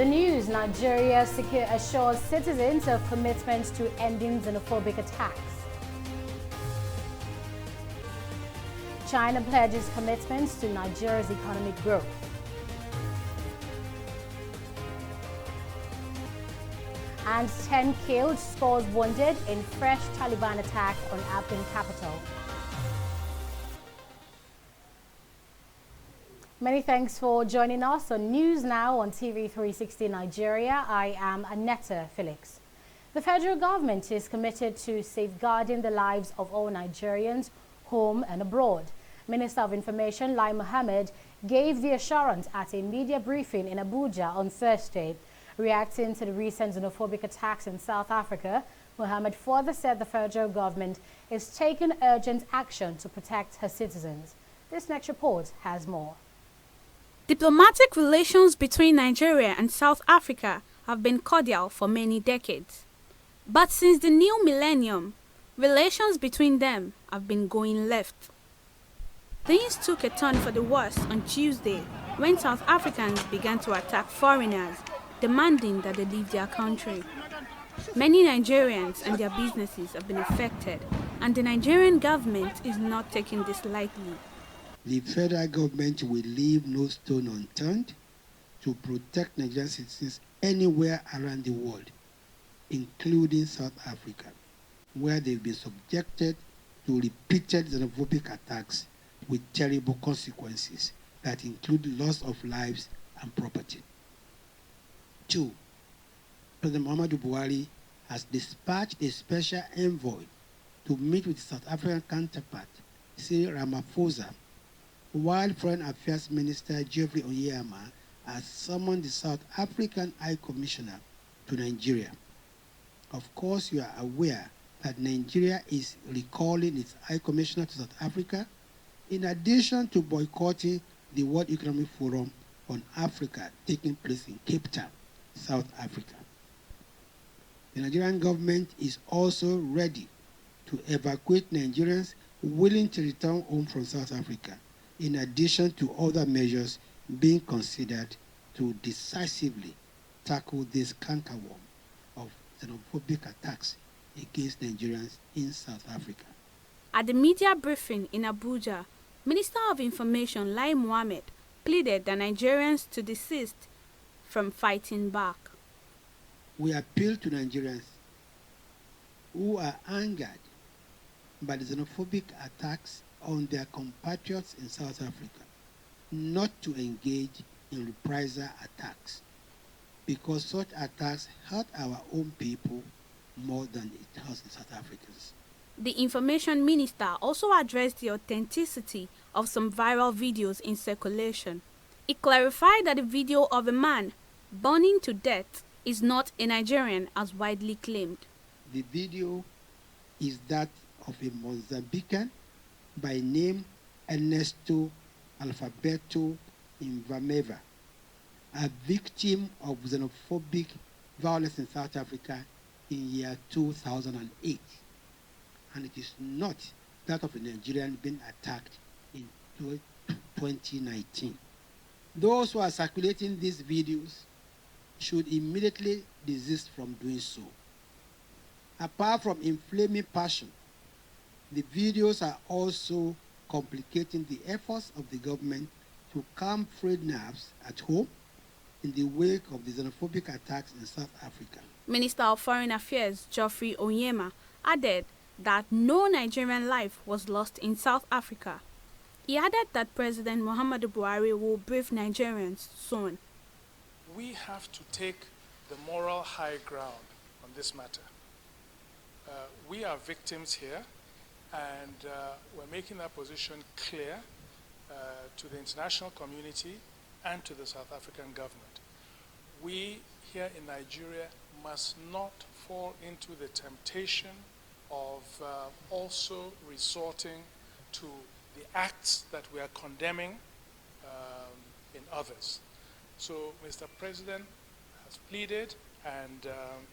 the news, Nigeria assures citizens of commitment to ending xenophobic attacks. China pledges commitments to Nigeria's economic growth. And 10 killed, scores wounded in fresh Taliban attack on Afghan capital. Many thanks for joining us on News Now on TV360 Nigeria. I am Annetta Felix. The federal government is committed to safeguarding the lives of all Nigerians, home and abroad. Minister of Information Lai Mohammed gave the assurance at a media briefing in Abuja on Thursday. Reacting to the recent xenophobic attacks in South Africa, Mohammed further said the federal government is taking urgent action to protect her citizens. This next report has more. Diplomatic relations between Nigeria and South Africa have been cordial for many decades. But since the new millennium, relations between them have been going left. Things took a turn for the worse on Tuesday when South Africans began to attack foreigners, demanding that they leave their country. Many Nigerians and their businesses have been affected, and the Nigerian government is not taking this lightly. The federal government will leave no stone unturned to protect Nigerian citizens anywhere around the world, including South Africa, where they've been subjected to repeated xenophobic attacks with terrible consequences that include loss of lives and property. 2. President Muhammadu Buhari has dispatched a special envoy to meet with his South African counterpart, Cyril Ramaphosa, while Foreign Affairs Minister Geoffrey Onyeama has summoned the South African High Commissioner to Nigeria. Of course, you are aware that Nigeria is recalling its High Commissioner to South Africa, in addition to boycotting the World Economic Forum on Africa taking place in Cape Town, South Africa. The Nigerian government is also ready to evacuate Nigerians willing to return home from South Africa, in addition to other measures being considered to decisively tackle this cankerworm of xenophobic attacks against Nigerians in South Africa. At the media briefing in Abuja, Minister of Information Lai Mohammed pleaded the Nigerians to desist from fighting back. We appeal to Nigerians who are angered by the xenophobic attacks on their compatriots in South Africa not to engage in reprisal attacks, because such attacks hurt our own people more than it hurts the South Africans. The Information Minister also addressed the authenticity of some viral videos in circulation. He clarified that the video of a man burning to death is not a Nigerian as widely claimed. The video is that of a Mozambican by name Ernesto Alfabeto Invameva, a victim of xenophobic violence in South Africa in year 2008. And it is not that of a Nigerian being attacked in 2019. Those who are circulating these videos should immediately desist from doing so. Apart from inflaming passion, the videos are also complicating the efforts of the government to calm frayed nerves at home in the wake of the xenophobic attacks in South Africa. Minister of Foreign Affairs Geoffrey Onyeama added that no Nigerian life was lost in South Africa. He added that President Muhammadu Buhari will brief Nigerians soon. We have to take the moral high ground on this matter. We are victims here, and we're making that position clear to the international community and to the South African government. We here in Nigeria must not fall into the temptation of also resorting to the acts that we are condemning in others. So Mr. President has pleaded and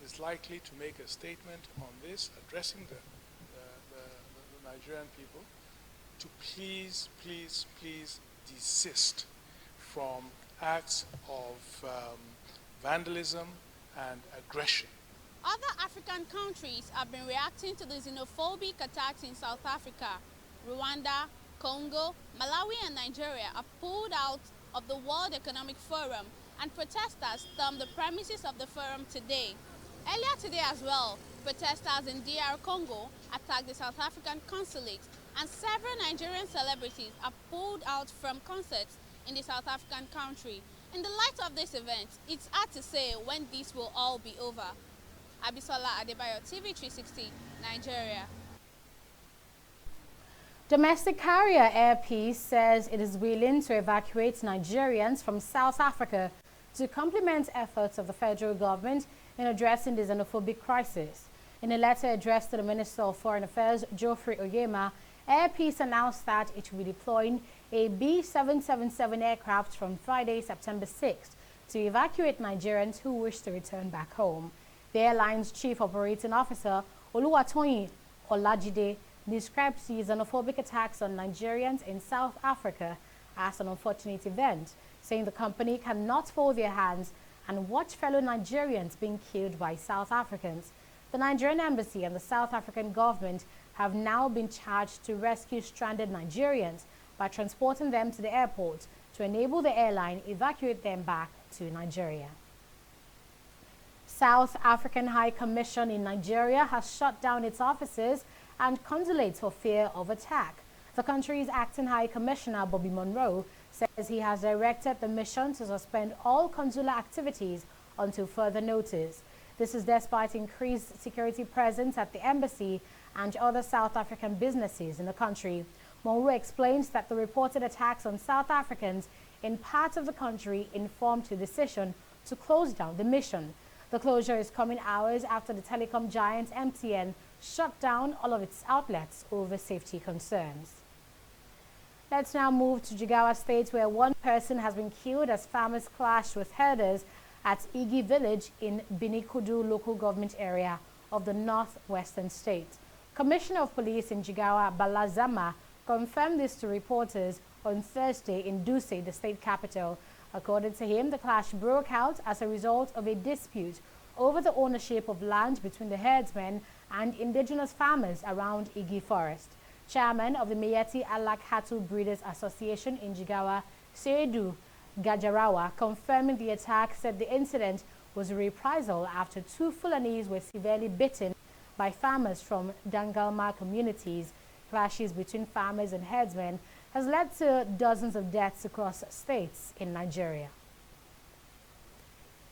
is likely to make a statement on this, addressing the Nigerian people, to please desist from acts of vandalism and aggression. Other African countries have been reacting to the xenophobic attacks in South Africa. Rwanda, Congo, Malawi and Nigeria are pulled out of the World Economic Forum, and protesters stormed the premises of the forum today. Earlier today as well, protesters in DR Congo attacked the South African consulate, and several Nigerian celebrities are pulled out from concerts in the South African country. In the light of this event, it's hard to say when this will all be over. Abisola Adebayo, TV360, Nigeria. Domestic carrier Air Peace says it is willing to evacuate Nigerians from South Africa to complement efforts of the federal government in addressing the xenophobic crisis. In a letter addressed to the Minister of Foreign Affairs, Geoffrey Oyema, Air Peace announced that it will be deploying a B777 aircraft from Friday, September 6th to evacuate Nigerians who wish to return back home. The airline's chief operating officer, Oluwatoyin Olajide, describes the xenophobic attacks on Nigerians in South Africa as an unfortunate event, saying the company cannot fold their hands and watch fellow Nigerians being killed by South Africans. The Nigerian embassy and the South African government have now been charged to rescue stranded Nigerians by transporting them to the airport to enable the airline evacuate them back to Nigeria. South African High Commission in Nigeria has shut down its offices and consulates for fear of attack. The country's acting High Commissioner, Bobby Monroe, says he has directed the mission to suspend all consular activities until further notice. This is despite increased security presence at the embassy and other South African businesses in the country. Monroe explains that the reported attacks on South Africans in parts of the country informed the decision to close down the mission. The closure is coming hours after the telecom giant MTN shut down all of its outlets over safety concerns. Let's now move to Jigawa State, where one person has been killed as farmers clashed with herders at Igi village in Binikudu local government area of the northwestern state. Commissioner of Police in Jigawa, Balazama, confirmed this to reporters on Thursday in Duse, the state capital. According to him, the clash broke out as a result of a dispute over the ownership of land between the herdsmen and indigenous farmers around Igi Forest. Chairman of the Meyeti Alak Hatu Breeders Association in Jigawa, Seidu Gajarawa, confirming the attack, said the incident was a reprisal after two Fulanis were severely bitten by farmers from Dangalma communities. Clashes between farmers and herdsmen has led to dozens of deaths across states in Nigeria.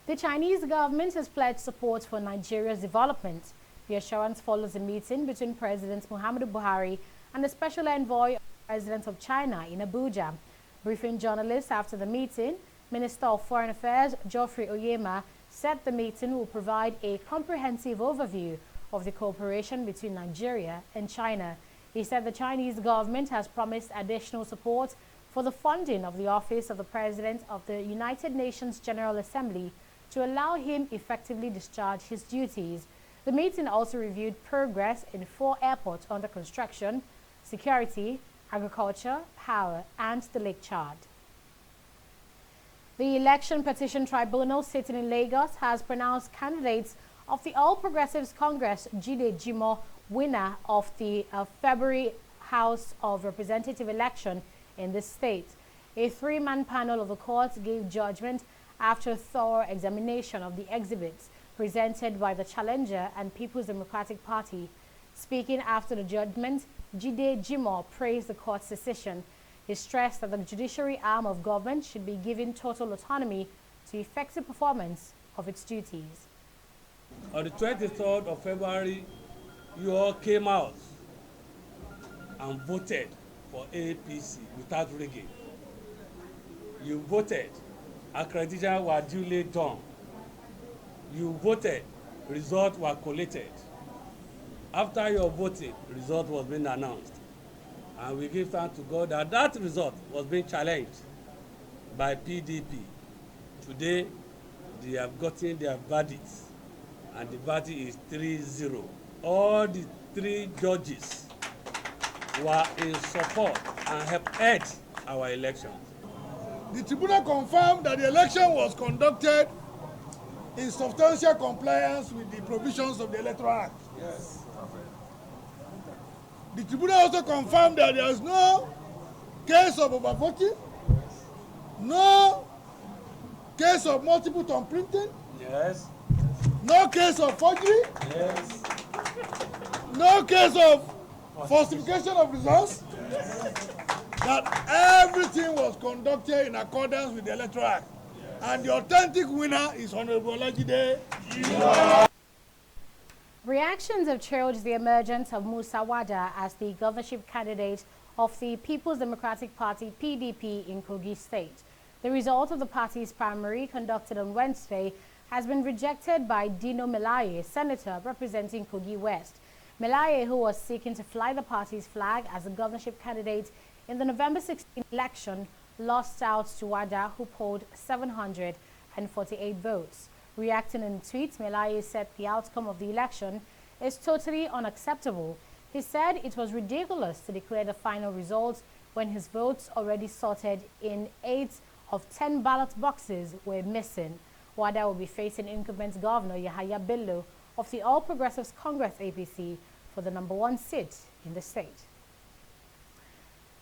The Chinese government has pledged support for Nigeria's development. The assurance follows a meeting between President Muhammadu Buhari and the special envoy of the President of China in Abuja. Briefing journalists after the meeting, Minister of Foreign Affairs Geoffrey Oyema said the meeting will provide a comprehensive overview of the cooperation between Nigeria and China. He said the Chinese government has promised additional support for the funding of the Office of the President of the United Nations General Assembly to allow him effectively discharge his duties. The meeting also reviewed progress in 4 airports under construction, security, agriculture, power, and the Lake Chad. The Election Petition Tribunal sitting in Lagos has pronounced candidates of the All Progressives Congress, Jide Jimo, winner of the February House of Representative election in the state. A 3-man panel of the court gave judgment after a thorough examination of the exhibits presented by the challenger and People's Democratic Party. Speaking after the judgment, Jide Jimo praised the court's decision. He stressed that the judiciary arm of government should be given total autonomy to effective performance of its duties. On the 23rd of February, you all came out and voted for APC without rigging. You voted, accreditation were duly done. You voted, results were collated. After your voting, result was being announced. And we give thanks to God that that result was being challenged by PDP. Today, they have gotten their verdicts, and the verdict is 3-0. All the 3 judges were in support and have held our election. The tribunal confirmed that the election was conducted in substantial compliance with the provisions of the Electoral Act. Yes. The tribunal also confirmed that there is no case of overvoting, no case of multiple thumb printing, Yes. no case of forgery, Yes. no case of falsification of results, that everything was conducted in accordance with the Electoral Act. And the authentic winner is Honorable Olajide. Reactions have trailed the emergence of Musa Wada as the governorship candidate of the People's Democratic Party (PDP) in Kogi State. The result of the party's primary conducted on Wednesday has been rejected by Dino Melaye, senator representing Kogi West. Melaye, who was seeking to fly the party's flag as a governorship candidate in the November 16 election, lost out to Wada, who polled 748 votes. Reacting in a tweet, Melaye said the outcome of the election is totally unacceptable. He said it was ridiculous to declare the final results when his votes already sorted in 8 of 10 ballot boxes were missing. Wada will be facing incumbent Governor Yahaya Bello of the All Progressives Congress APC for the #1 seat in the state.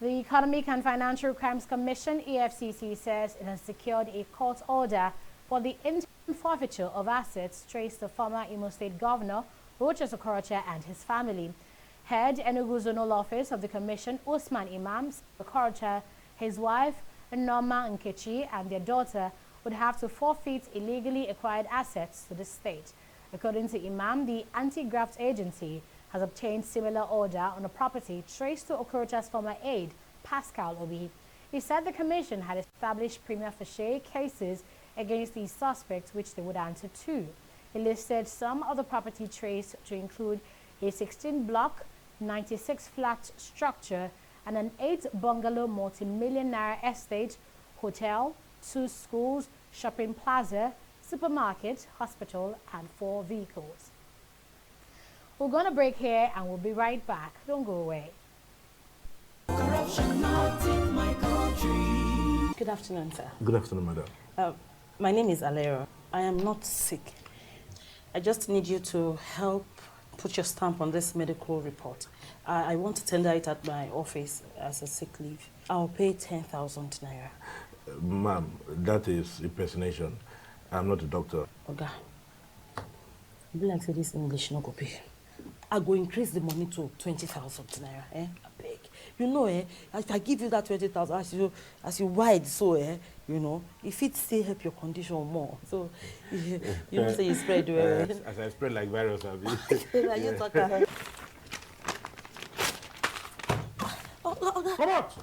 The Economic and Financial Crimes Commission, EFCC, says it has secured a court order for the interim forfeiture of assets traced to former Imo State Governor Rochas Okorocha and his family. Head Enugu Zonal Office of the Commission, Usman Imams Okorocha, his wife Norma Nkechi, and their daughter would have to forfeit illegally acquired assets to the state. According to Imam, the anti-graft agency has obtained similar order on a property traced to Okorocha's former aide, Pascal Obi. He said the commission had established prima facie cases against these suspects, which they would answer to. He listed some of the property traced to include a 16-block, 96-flat structure and an 8-bungalow multi-million naira estate, hotel, 2 schools, shopping plaza, supermarket, hospital, and 4 vehicles. We're going to break here and we'll be right back. Don't go away. Corruption not in my country. Good afternoon, sir. Good afternoon, madam. My name is Alero. I am not sick. I just need you to help put your stamp on this medical report. I want to tender it at my office as a sick leave. I'll pay 10,000 naira. Ma'am, that is impersonation. I'm not a doctor. Oga, you be like say this English no go pay. I go increase the money to 20,000 naira. I beg. You know, if I give you that 20,000, as you wide so, you know, if it still help your condition more. So, you know, say you spread well. As I spread like virus, I'll be. You talk that. Come out!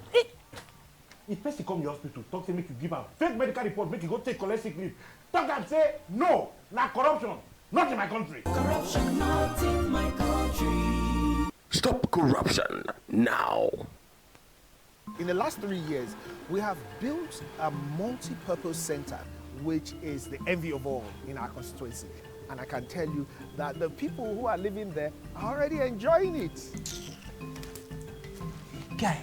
If person come to your hospital, talk to make you give out fake medical report, make you go take collect sick leave. Talk and say, no, not corruption, not in my country. Corruption not in my country. Stop corruption now. In the last 3 years, we have built a multi-purpose center, which is the envy of all in our constituency. And I can tell you that the people who are living there are already enjoying it. Guy,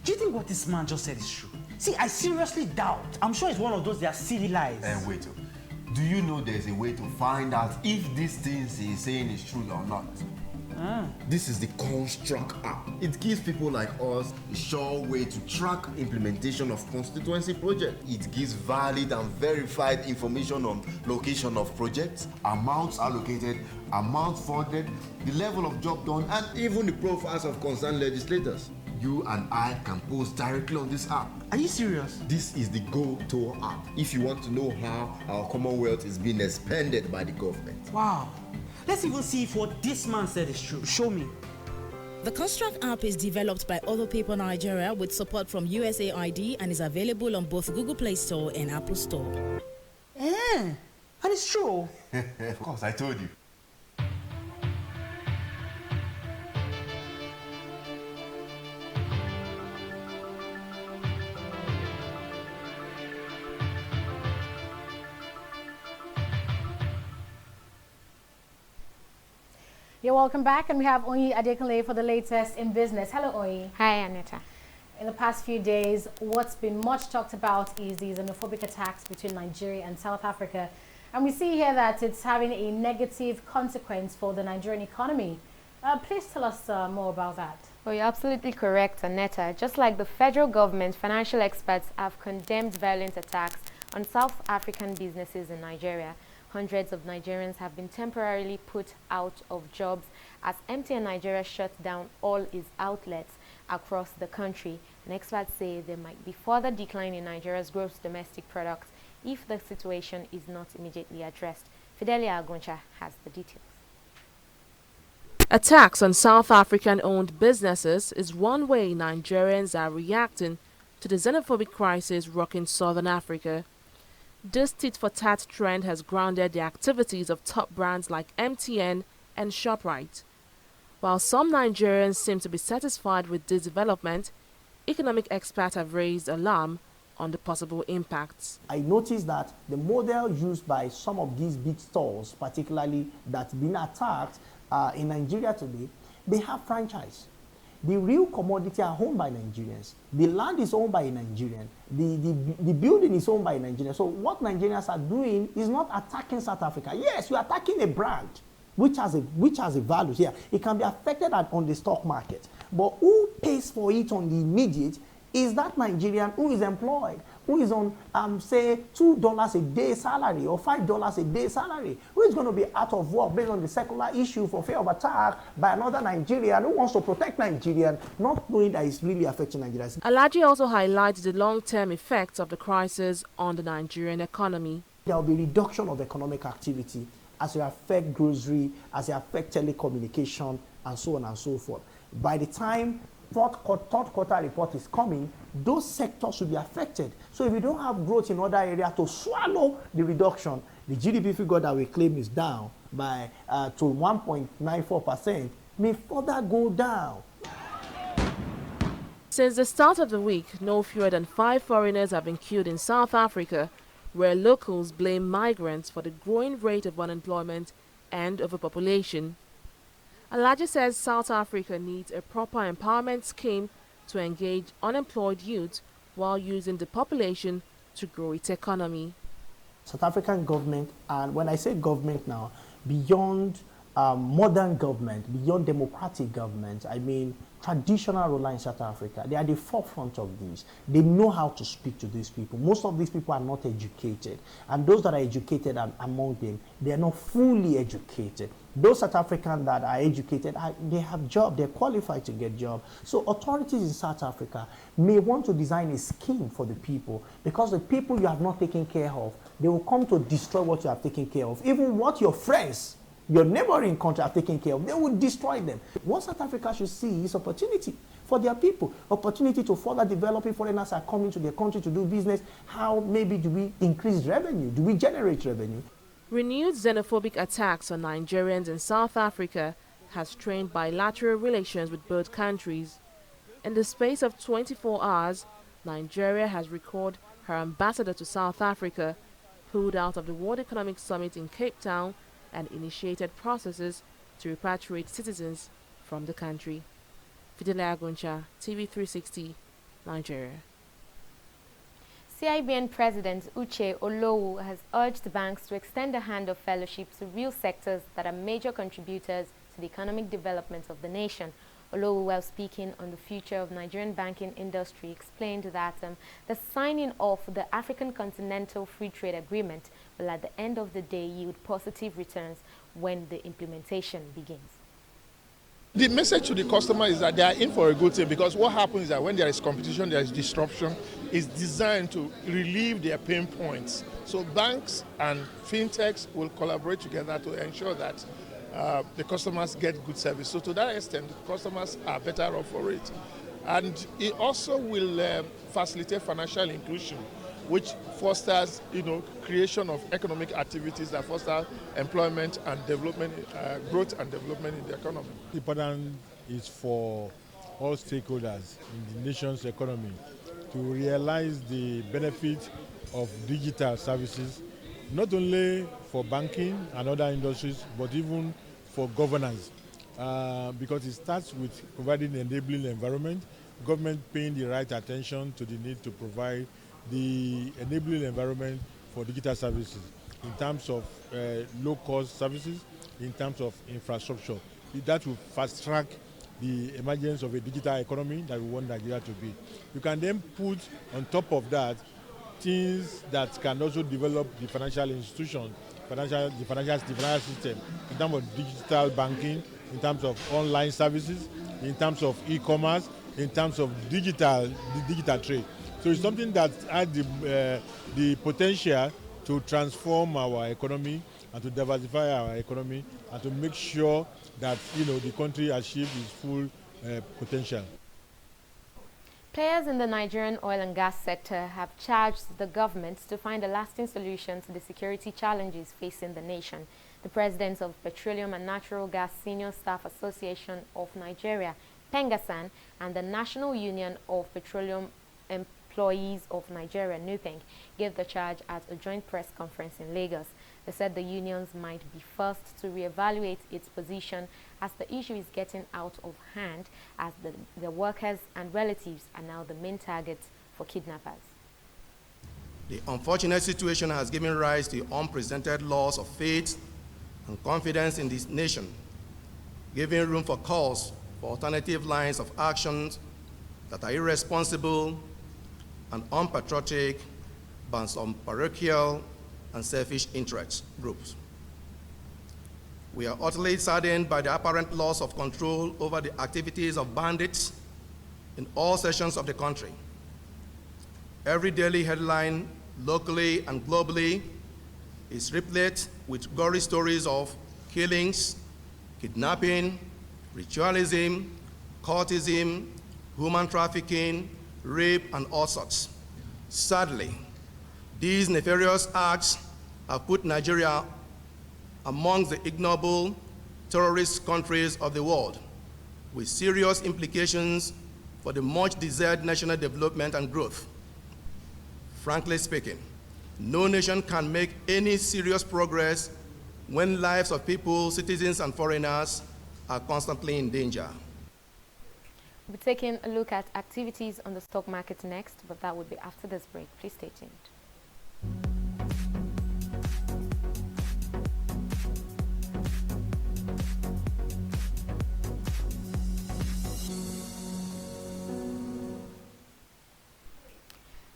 do you think what this man just said is true? See, I seriously doubt. I'm sure it's one of those their silly lies. And wait, do you know there's a way to find out if these things he's saying is true or not? This is the Construct app. It gives people like us a sure way to track implementation of constituency projects. It gives valid and verified information on location of projects, amounts allocated, amount funded, the level of job done, and even the profiles of concerned legislators. You and I can post directly on this app. Are you serious? This is the go-to app if you want to know how our Commonwealth is being expanded by the government. Wow. Let's even see if what this man said is true. Show me. The Construct app is developed by Other People Nigeria with support from USAID and is available on both Google Play Store and Apple Store. And it's true. Of course, I told you. You're welcome back, and we have Oyi Adekunle for the latest in business. Hello, Oyi. Hi, Anita. In the past few days, what's been much talked about is the xenophobic attacks between Nigeria and South Africa. And we see here that it's having a negative consequence for the Nigerian economy. Please tell us more about that. Well, you're absolutely correct, Aneta. Just like the federal government, financial experts have condemned violent attacks on South African businesses in Nigeria. Hundreds of Nigerians have been temporarily put out of jobs as MTN Nigeria shut down all its outlets across the country. And experts say there might be further decline in Nigeria's gross domestic product if the situation is not immediately addressed. Fidelia Agoncha has the details. Attacks on South African-owned businesses is one way Nigerians are reacting to the xenophobic crisis rocking southern Africa. This tit-for-tat trend has grounded the activities of top brands like MTN and ShopRite. While some Nigerians seem to be satisfied with this development, economic experts have raised alarm on the possible impacts. I noticed that the model used by some of these big stores, particularly that's been attacked in Nigeria today, they have franchise. The real commodity are owned by Nigerians. The land is owned by a Nigerian. The building is owned by a Nigerian. So what Nigerians are doing is not attacking South Africa. Yes, you are attacking a brand which has a value here. It can be affected on the stock market. But who pays for it on the immediate is that Nigerian who is employed, who is on, say, $2 a day salary or $5 a day salary, who is going to be out of work based on the secular issue for fear of attack by another Nigerian who wants to protect Nigerian, not knowing that it's really affecting Nigerians. Alhaji also highlights the long-term effects of the crisis on the Nigerian economy. There will be reduction of economic activity as it affects grocery, as it affects telecommunication, and so on and so forth. By the time third quarter report is coming, those sectors will be affected. So if you don't have growth in other areas to swallow the reduction, the GDP figure that we claim is down by to 1.94% may further go down. Since the start of the week, no fewer than 5 foreigners have been killed in South Africa, where locals blame migrants for the growing rate of unemployment and overpopulation. Alhaji says South Africa needs a proper empowerment scheme to engage unemployed youth while using the population to grow its economy. South African government, and when I say government now, beyond modern government, beyond democratic government, I mean traditional ruler in South Africa, they are the forefront of this. They know how to speak to these people. Most of these people are not educated, and those that are educated among them, they are not fully educated. Those South Africans that are educated, they have jobs, they're qualified to get jobs. So authorities in South Africa may want to design a scheme for the people, because the people you have not taken care of, they will come to destroy what you have taken care of. Even what your friends, your neighboring country are taking care of, they will destroy them. What South Africa should see is opportunity for their people, opportunity to further develop. If foreigners are coming to their country to do business, how maybe do we increase revenue? Do we generate revenue? Renewed xenophobic attacks on Nigerians in South Africa has strained bilateral relations with both countries. In the space of 24 hours, Nigeria has recalled her ambassador to South Africa, pulled out of the World Economic Summit in Cape Town, and initiated processes to repatriate citizens from the country. Fidelia Agoncha, TV360, Nigeria. CIBN President Uche Olowu has urged banks to extend a hand of fellowship to real sectors that are major contributors to the economic development of the nation. Olowu, while speaking on the future of Nigerian banking industry, explained that the signing of the African Continental Free Trade Agreement will at the end of the day yield positive returns when the implementation begins. The message to the customer is that they are in for a good thing, because what happens is that when there is competition, there is disruption. It's designed to relieve their pain points. So banks and fintechs will collaborate together to ensure that the customers get good service. So to that extent, the customers are better off for it. And it also will facilitate financial inclusion, which fosters, creation of economic activities that foster employment and development, growth and development in the economy. Important is for all stakeholders in the nation's economy to realize the benefit of digital services, not only for banking and other industries, but even for governance, because it starts with providing an enabling environment, government paying the right attention to the need to provide the enabling environment for digital services. in terms of low-cost services, in terms of infrastructure. That will fast-track the emergence of a digital economy that we want Nigeria to be. You can then put on top of that things that can also develop the financial institution, the financial system, in terms of digital banking, in terms of online services, in terms of e-commerce, in terms of digital trade. So it's something that has the potential to transform our economy and to diversify our economy and to make sure that the country achieves its full potential. Players in the Nigerian oil and gas sector have charged the government to find a lasting solution to the security challenges facing the nation. The president of Petroleum and Natural Gas Senior Staff Association of Nigeria, Pengasan, and the National Union of Petroleum Employees of Nigeria, NUPENG, gave the charge at a joint press conference in Lagos. They said the unions might be forced to reevaluate its position as the issue is getting out of hand, as the workers and relatives are now the main targets for kidnappers. The unfortunate situation has given rise to unprecedented loss of faith and confidence in this nation, giving room for calls for alternative lines of actions that are irresponsible and unpatriotic by some parochial and selfish interest groups. We are utterly saddened by the apparent loss of control over the activities of bandits in all sections of the country. Every daily headline, locally and globally, is replete with gory stories of killings, kidnapping, ritualism, cultism, human trafficking, rape, and all sorts. Sadly, these nefarious acts have put Nigeria among the ignoble terrorist countries of the world, with serious implications for the much-desired national development and growth. Frankly speaking, no nation can make any serious progress when lives of people, citizens, and foreigners are constantly in danger. We'll be taking a look at activities on the stock market next, but that would be after this break. Please stay tuned.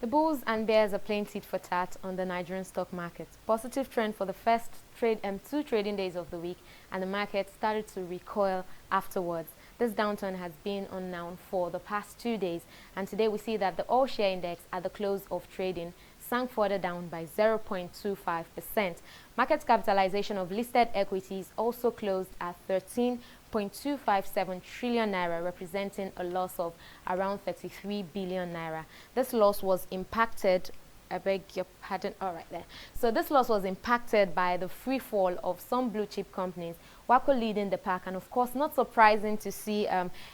The bulls and bears are playing tit for tat on the Nigerian stock market. Positive trend for the first two trading days of the week, and the market started to recoil afterwards. This downturn has been on now for the past 2 days, and today we see that the all share index at the close of trading sank further down by 0.25%. Market capitalization of listed equities also closed at 13.257 trillion naira, representing a loss of around 33 billion naira. This loss was impacted, I beg your pardon, all right there. So this loss was impacted by the free fall of some blue chip companies, WACO leading the pack, and of course not surprising to see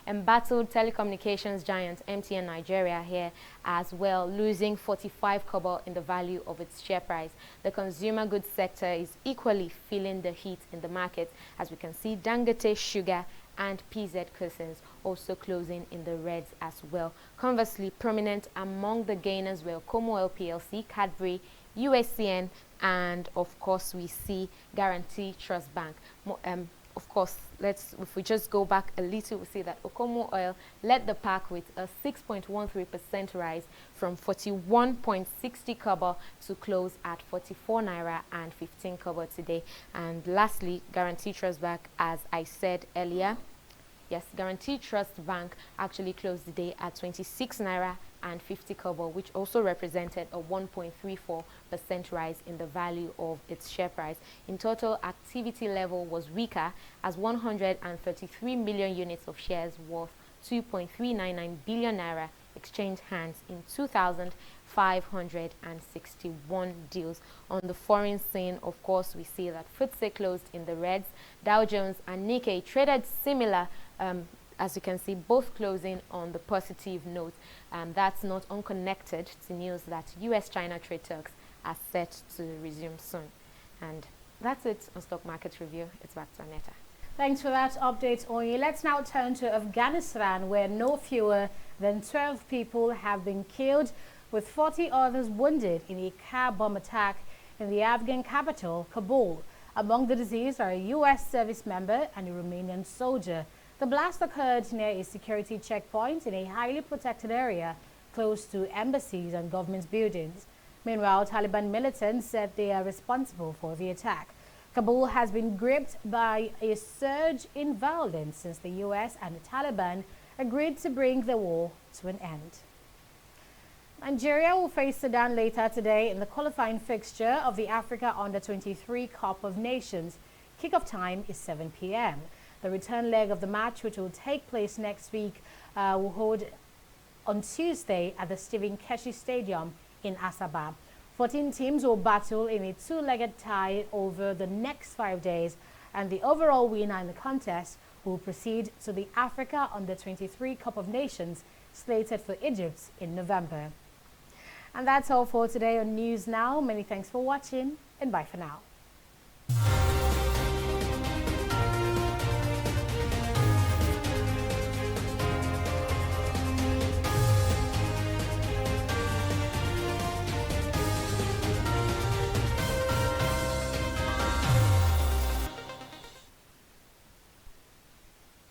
embattled telecommunications giant MTN Nigeria here as well, losing 45 kobo in the value of its share price. The consumer goods sector is equally feeling the heat in the market, as we can see Dangote Sugar and PZ Cousins also closing in the reds as well. Conversely, prominent among the gainers were Como Oil PLC, Cadbury, USCN, and of course we see Guarantee Trust Bank. Of course, if we just go back a little, we see that Okomo Oil led the pack with a 6.13% rise from 41.60 kobo to close at 44 naira and 15 kobo today. And lastly, Guarantee Trust Bank, as I said earlier, yes, Guarantee Trust Bank actually closed the day at 26 naira and 50 kobo, which also represented a 1.34% rise in the value of its share price. In total, activity level was weaker as 133 million units of shares worth 2.399 billion naira exchanged hands in 2,561 deals. On the foreign scene, of course, we see that FTSE closed in the reds. Dow Jones and Nikkei traded similar, as you can see, both closing on the positive note. That's not unconnected to news that US-China trade talks are set to resume soon. And that's it on Stock Market Review. It's back to Aneta. Thanks for that update, Onyi. Let's now turn to Afghanistan, where no fewer than 12 people have been killed, with 40 others wounded in a car bomb attack in the Afghan capital, Kabul. Among the deceased are a U.S. service member and a Romanian soldier. The blast occurred near a security checkpoint in a highly protected area close to embassies and government buildings. Meanwhile, Taliban militants said they are responsible for the attack. Kabul has been gripped by a surge in violence since the U.S. and the Taliban agreed to bring the war to an end. Nigeria will face Sudan later today in the qualifying fixture of the Africa Under-23 Cup of Nations. Kickoff time is 7 p.m. The return leg of the match, which will take place next week, will hold on Tuesday at the Stephen Keshi Stadium in Asaba. 14 teams will battle in a two-legged tie over the next 5 days, and the overall winner in the contest will proceed to the Africa Under-23 Cup of Nations, slated for Egypt in November. And that's all for today on News Now. Many thanks for watching, and bye for now.